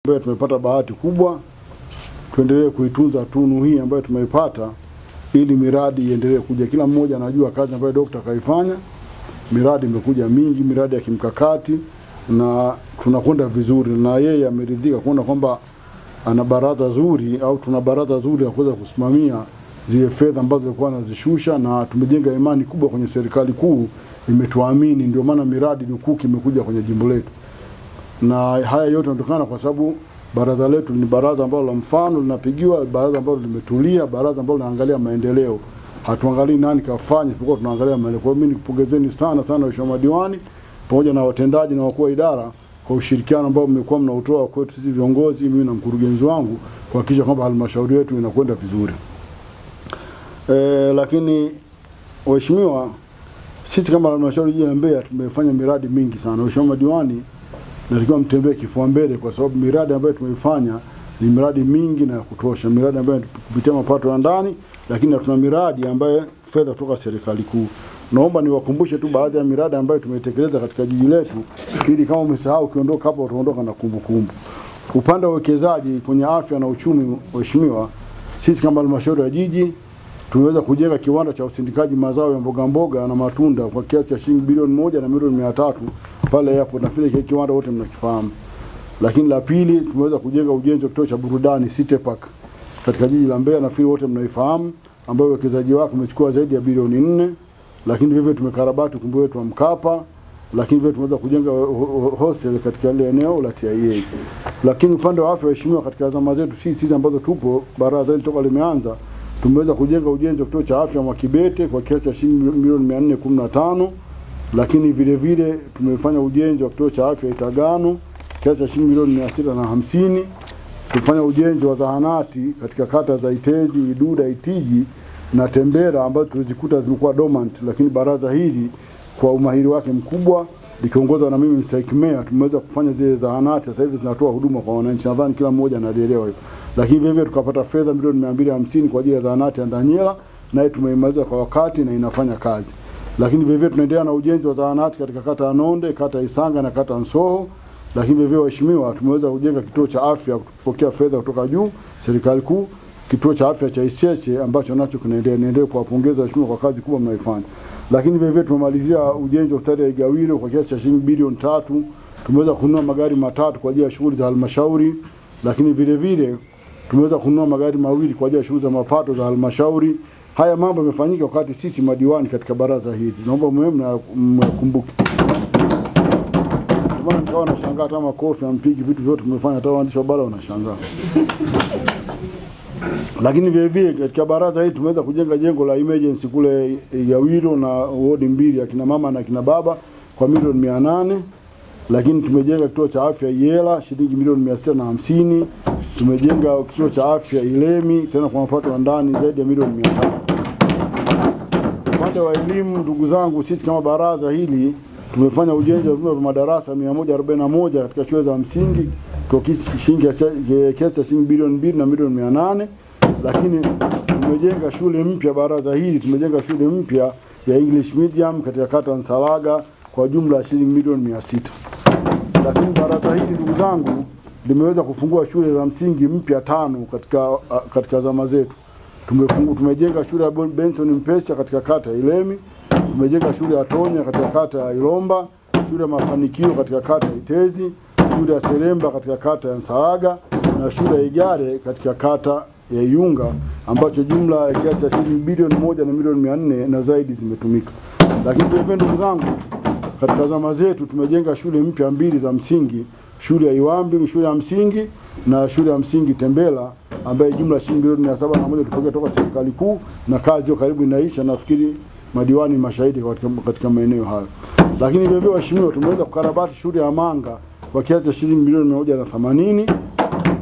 ambayo tumepata bahati kubwa, tuendelee kuitunza tunu hii ambayo tumeipata ili miradi iendelee kuja. Kila mmoja anajua kazi ambayo daktari kaifanya. Miradi imekuja mingi, miradi ya kimkakati, na tunakwenda vizuri, na yeye ameridhika kuona kwamba ana baraza zuri au tuna baraza zuri ya kuweza kusimamia zile fedha ambazo alikuwa anazishusha, na tumejenga imani kubwa kwenye serikali kuu, imetuamini, ndio maana miradi lukuki imekuja kwenye jimbo letu. Na haya yote yanatokana kwa sababu baraza letu ni baraza ambalo la mfano linapigiwa, baraza ambalo limetulia, baraza ambalo linaangalia maendeleo. Hatuangalii nani kafanya, tulikuwa tunaangalia maendeleo. Kwa mimi nikupongezeni sana Mheshimiwa madiwani pamoja na watendaji na wakuu wa idara kwa ushirikiano ambao mmekuwa mnautoa kwetu sisi viongozi, mimi na mkurugenzi wangu, kuhakikisha kwamba halmashauri yetu inakwenda vizuri. Lakini waheshimiwa, sisi kama halmashauri ya Mbeya tumefanya miradi mingi sana. Mheshimiwa madiwani, natakiwa mtembee kifua mbele kwa sababu miradi ambayo tumeifanya ni miradi mingi na ya kutosha. Miradi ambayo kupitia mapato ya ndani, lakini tuna miradi ambayo fedha kutoka serikali kuu. Naomba niwakumbushe tu baadhi ya miradi ambayo tumetekeleza katika jiji letu, ili kama umesahau ukiondoka hapo utaondoka na kumbukumbu. Upande wa uwekezaji kwenye afya na uchumi, waheshimiwa, sisi kama halmashauri ya jiji tumeweza kujenga kiwanda cha usindikaji mazao ya mboga na matunda kwa kiasi cha shilingi bilioni 1 na milioni 300 pale hapo, na vile kiwanda wote mnakifahamu. Lakini la pili, tumeweza kujenga ujenzi wa kituo cha burudani City Park katika jiji la Mbeya, na vile wote mnaifahamu, ambayo uwekezaji wake umechukua zaidi ya bilioni 4. Lakini vile tumekarabati ukumbi wetu wa Mkapa, lakini vile tumeweza kujenga hostel katika ile eneo la TIA. Lakini upande wa afya, waheshimiwa, katika zama zetu sisi ambazo tupo baraza hili toka limeanza, tumeweza kujenga ujenzi wa kituo cha afya Mwakibete kwa kiasi cha shilingi milioni 415. Lakini vile vile tumefanya ujenzi wa kituo cha afya Itagano kiasi cha shilingi milioni 650. Tumefanya ujenzi wa zahanati katika kata za Itezi, Iduda, Itigi na Tembera ambazo tulizikuta zilikuwa dormant, lakini baraza hili kwa umahiri wake mkubwa likiongozwa na mimi mstahiki meya tumeweza kufanya zile zahanati. Sasa hivi zinatoa huduma kwa wananchi, nadhani kila mmoja anaelewa hivyo. Lakini vile vile tukapata fedha milioni 250 kwa ajili ya zahanati ya Ndanyela, naye tumeimaliza kwa wakati na inafanya kazi. Lakini vile vile tunaendelea na ujenzi wa zahanati katika kata ya Nonde, kata ya Isanga na kata ya Nsoho. Lakini vile vile waheshimiwa, tumeweza kujenga kituo cha afya kupokea fedha kutoka juu serikali kuu, kituo cha afya cha Isese ambacho nacho kinaendelea kuwapongeza waheshimiwa kwa kazi kubwa mnaifanya. Lakini vile vile tumemalizia ujenzi wa hospitali ya Igawilo kwa kiasi cha shilingi bilioni 3. Tumeweza kununua magari matatu kwa ajili ya shughuli za halmashauri. Lakini vile vile tumeweza kununua magari mawili kwa ajili ya shughuli za mapato za halmashauri. Haya mambo yamefanyika wakati sisi madiwani katika baraza hili. Naomba mkumbuke. Bwana, nikawa nashangaa hata makofi ampigi vitu vyote tumefanya, hata waandishi wa habari wanashangaa. Lakini vile vile katika baraza hili tumeweza kujenga jengo la emergency kule Igawilo na wodi 2 ya kina mama na kina baba kwa milioni 800. Lakini tumejenga kituo cha afya Yela shilingi milioni 650. Tumejenga kituo cha afya Ilemi tena kwa mapato ya ndani zaidi ya milioni 500. Upande wa elimu, ndugu zangu, sisi kama baraza hili tumefanya ujenzi wa madarasa 141 katika shule za msingi kwa kiasi cha shilingi bilioni 2 na milioni 800. Lakini tumejenga shule mpya baraza hili, tumejenga shule mpya ya English medium katika kata Nsalaga kwa jumla ya shilingi milioni 600. Lakini baraza hili, ndugu zangu, limeweza kufungua shule za msingi mpya 5 katika zama zetu. Tumejenga shule ya Benson Mpesa katika kata Ilemi, tumejenga shule ya Tonya katika kata ya Ilomba, shule ya Mafanikio katika kata ya Itezi, shule ya Seremba katika kata ya Nsalaga na shule ya Igare katika kata ya Iunga, ambacho jumla ya kiasi cha shilingi bilioni 1 na milioni 400 na zaidi zimetumika. Lakini pia ndugu zangu, katika zama zetu tumejenga shule mpya 2 za msingi, shule ya Iwambi, shule ya msingi na shule ya msingi Tembela, ambaye jumla shilingi milioni 701 tupokea kutoka serikali kuu, na kazi hiyo karibu inaisha, nafikiri madiwani mashahidi katika maeneo hayo. Lakini vile vile waheshimiwa, tumeweza kukarabati shule ya Manga kwa kiasi cha shilingi milioni 180.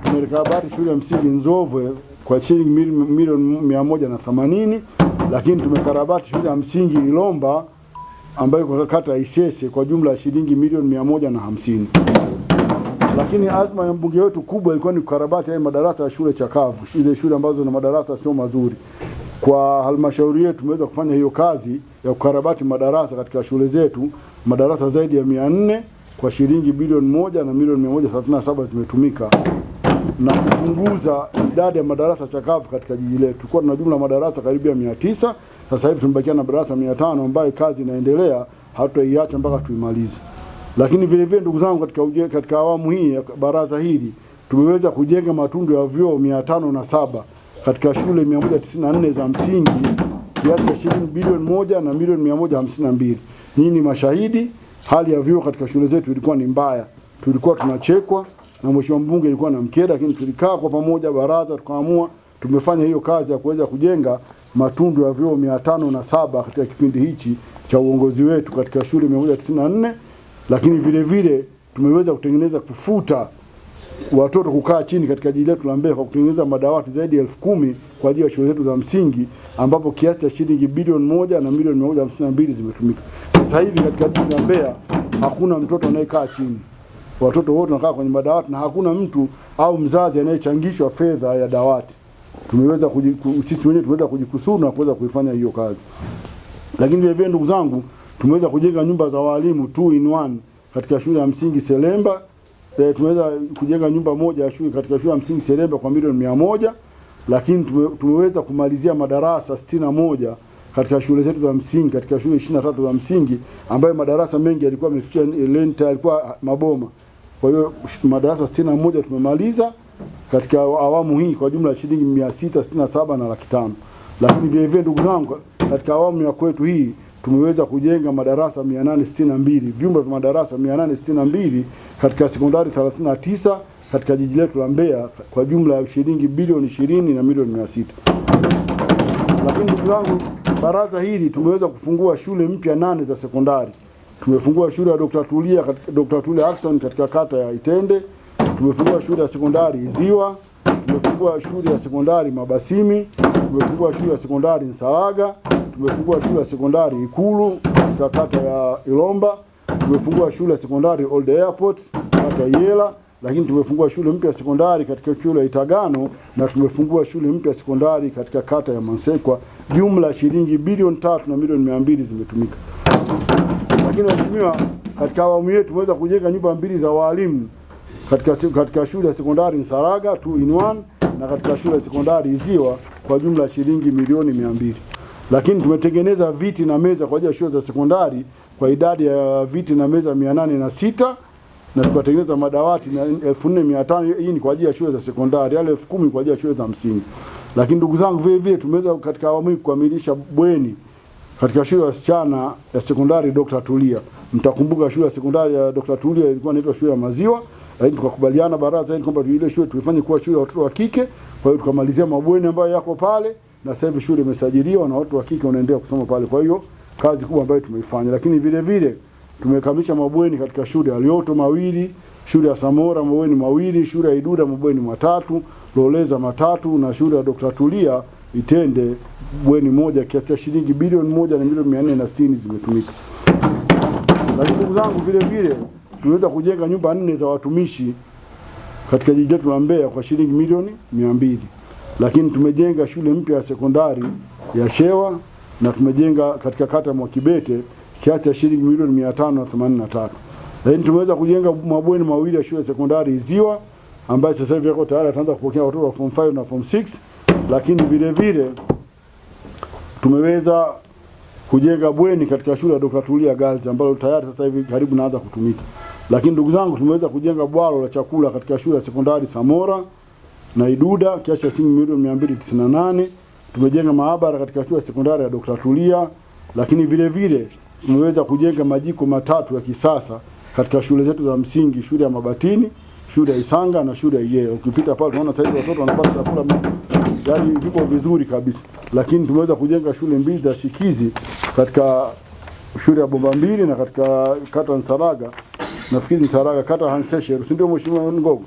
Tumekarabati shule ya msingi Nzovwe kwa shilingi milioni 180. Lakini tumekarabati shule ya msingi Ilomba ambayo kwa kata ya Isese kwa jumla ya shilingi milioni 150. Lakini azma ya mbunge wetu kubwa ilikuwa ni kukarabati haya madarasa ya shule chakavu, ile shule ambazo na madarasa sio mazuri. Kwa halmashauri yetu tumeweza kufanya hiyo kazi ya kukarabati madarasa katika shule zetu, madarasa zaidi ya 400, kwa shilingi bilioni 1 na milioni 137 zimetumika na kupunguza idadi ya madarasa chakavu katika jiji letu. Tulikuwa tuna jumla madarasa karibu ya 900, sasa hivi tumebakia na madarasa 500 ambayo kazi inaendelea, hatutaiacha mpaka tuimalize. Lakini vile vile ndugu zangu, katika awamu hii ya baraza hili tumeweza kujenga matundu ya vyoo 507 katika shule 194 za msingi kiasi cha shilingi bilioni 1 na milioni 152. Hii ni mashahidi. Hali ya vyoo katika shule zetu ilikuwa ni mbaya. Tulikuwa tunachekwa na mheshimiwa mbunge ilikuwa na mkera, lakini tulikaa kwa pamoja baraza tukaamua tumefanya hiyo kazi ya kuweza kujenga matundu ya vyoo 507 katika kipindi hichi cha uongozi wetu katika shule 194. Lakini vile vile tumeweza kutengeneza kufuta watoto kukaa chini katika jiji letu la Mbeya kwa kutengeneza madawati zaidi ya 10,000 kwa ajili ya shule zetu za msingi, ambapo kiasi cha shilingi bilioni 1 na milioni 152 zimetumika. Sasa hivi katika jiji la Mbeya hakuna mtoto anayekaa chini. Watoto wote wanakaa kwenye madawati na hakuna mtu au mzazi anayechangishwa fedha ya dawati. Tumeweza sisi wenyewe tumeweza kujikusuru na kuweza kuifanya hiyo kazi. Lakini vile vile ndugu zangu, tumeweza kujenga nyumba za walimu 2 in 1 katika shule ya msingi Selemba. Tumeweza kujenga nyumba moja ya shule katika shule ya msingi Selemba kwa milioni 100, lakini tumeweza kumalizia madarasa 61 katika shule zetu za msingi, katika shule 23 za msingi ambayo madarasa mengi yalikuwa yamefikia lenta, yalikuwa maboma. Kwa hiyo madarasa 61 tumemaliza katika awamu hii kwa jumla ya shilingi 667 na 500,000. Lakini vile vile ndugu zangu, katika awamu ya kwetu hii tumeweza kujenga madarasa 862, vyumba vya madarasa 862 katika sekondari 39 katika jiji letu la Mbeya kwa jumla ya shilingi bilioni 20 na milioni 600. Lakini ndugu zangu, baraza hili tumeweza kufungua shule mpya 8 za sekondari. Tumefungua shule ya Dr. Tulia Ackson katika kata ya Itende, tumefungua shule ya sekondari Iziwa, tumefungua shule ya sekondari Mabasimi, tumefungua shule ya sekondari Nsalaga, tumefungua shule ya sekondari Ikulu katika kata ya Ilomba, tumefungua shule ya sekondari Old Airport kata Yela, lakini tumefungua shule mpya ya sekondari katika shule ya Itagano na tumefungua shule mpya ya sekondari katika kata ya Mansekwa. Jumla shilingi bilioni 3 na milioni 200 zimetumika. Lakini mheshimiwa, katika awamu yetu tumeweza kujenga nyumba 2 za walimu katika shule ya sekondari Nsalaga 2 in 1 na katika shule ya sekondari Iziwa kwa jumla shilingi milioni 200. Lakini tumetengeneza viti na meza kwa ajili ya shule za sekondari kwa idadi ya viti na meza 806 na tukatengeneza madawati 4500. Hii ni kwa ajili ya shule za sekondari, yale 10,000 kwa ajili ya shule za msingi. Lakini ndugu zangu, vile vile tumeweza katika awamu hii kukamilisha bweni katika shule ya wasichana ya sekondari Dr. Tulia. Mtakumbuka shule ya sekondari ya Dr. Tulia ilikuwa inaitwa shule ya Maziwa, lakini tukakubaliana baraza hili kwamba ile shule tuifanye kuwa shule ya watoto wa kike. Kwa hiyo tukamalizia mabweni ambayo yako pale na sasa hivi shule imesajiliwa na watu wa kike wanaendelea kusoma pale. Kwa hiyo kazi kubwa ambayo tumeifanya. Lakini vile vile tumekamilisha mabweni katika shule ya Lyoto mawili, shule ya Samora mabweni mawili, shule ya Iduda mabweni 3, Loleza 3 na shule ya Dr. Tulia Itende bweni moja kiasi cha shilingi bilioni 1 na milioni 460 zimetumika. Lakini ndugu zangu, vile vile tumeweza kujenga nyumba 4 za watumishi katika jiji letu la Mbeya kwa shilingi milioni 200. Lakini tumejenga shule mpya ya sekondari ya Shewa na tumejenga katika kata ya Mwakibete kiasi cha shilingi milioni 583. Lakini tumeweza kujenga mabweni mawili ya shule ya sekondari Iziwa ambayo sasa hivi yako tayari ataanza kupokea watoto wa form 5 na form 6. Lakini vile vile tumeweza kujenga bweni katika shule ya Dr. Tulia Girls ambayo tayari sasa hivi karibu naanza kutumika. Lakini ndugu zangu, tumeweza kujenga bwalo la chakula katika shule ya sekondari Samora na Iduda kiasi cha shilingi milioni 298. Tumejenga maabara katika shule ya sekondari ya Dr. Tulia. Lakini vile vile tumeweza kujenga majiko 3 ya kisasa katika shule zetu za msingi, shule ya Mabatini, shule ya Isanga na shule ya Yeye. Ukipita pale unaona sasa watoto wanapata chakula yaani vipo vizuri kabisa. Lakini tumeweza kujenga shule 2 za shikizi katika shule ya Bomba 2 na katika kata Nsalaga, nafikiri Nsalaga kata Hanseshe, si ndio mheshimiwa Ngogo?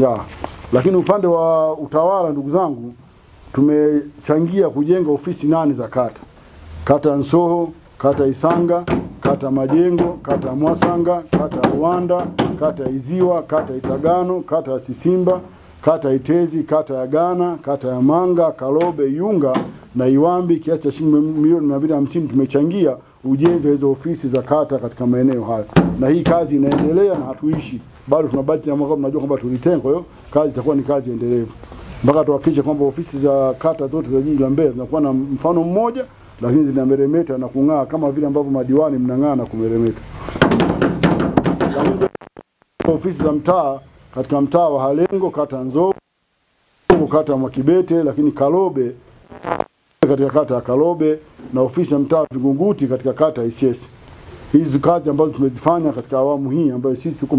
Ya. Lakini upande wa utawala ndugu zangu, tumechangia kujenga ofisi 8 za kata. Kata Nsoho, kata Isanga, kata Majengo, kata Mwasanga, kata Rwanda, kata Iziwa, kata Itagano, kata Sisimba, kata Itezi, kata ya Gana, kata ya Manga, Kalobe, Yunga na Iwambi kiasi cha shilingi milioni 250 tumechangia ujenzi wa hizo ofisi za kata katika maeneo hayo, na hii kazi inaendelea na hatuishi bado, tunabaki na mwaka, tunajua kwamba tulitenga. Kwa hiyo kazi itakuwa ni kazi endelevu mpaka tuhakikishe kwamba ofisi za kata zote za jiji la Mbeya zinakuwa na mfano mmoja, lakini zinameremeta na kung'aa kama vile ambavyo madiwani mnang'aa na kumeremeta. Ofisi za mtaa katika mtaa wa Halengo, kata Nzovu, kata ya Mwakibete, lakini Kalobe katika kata ya Kalobe, na ofisi ya mtaa Vingunguti katika kata ya Isyesye. Hizi kazi ambazo tumezifanya katika awamu hii ambayo sisi tuko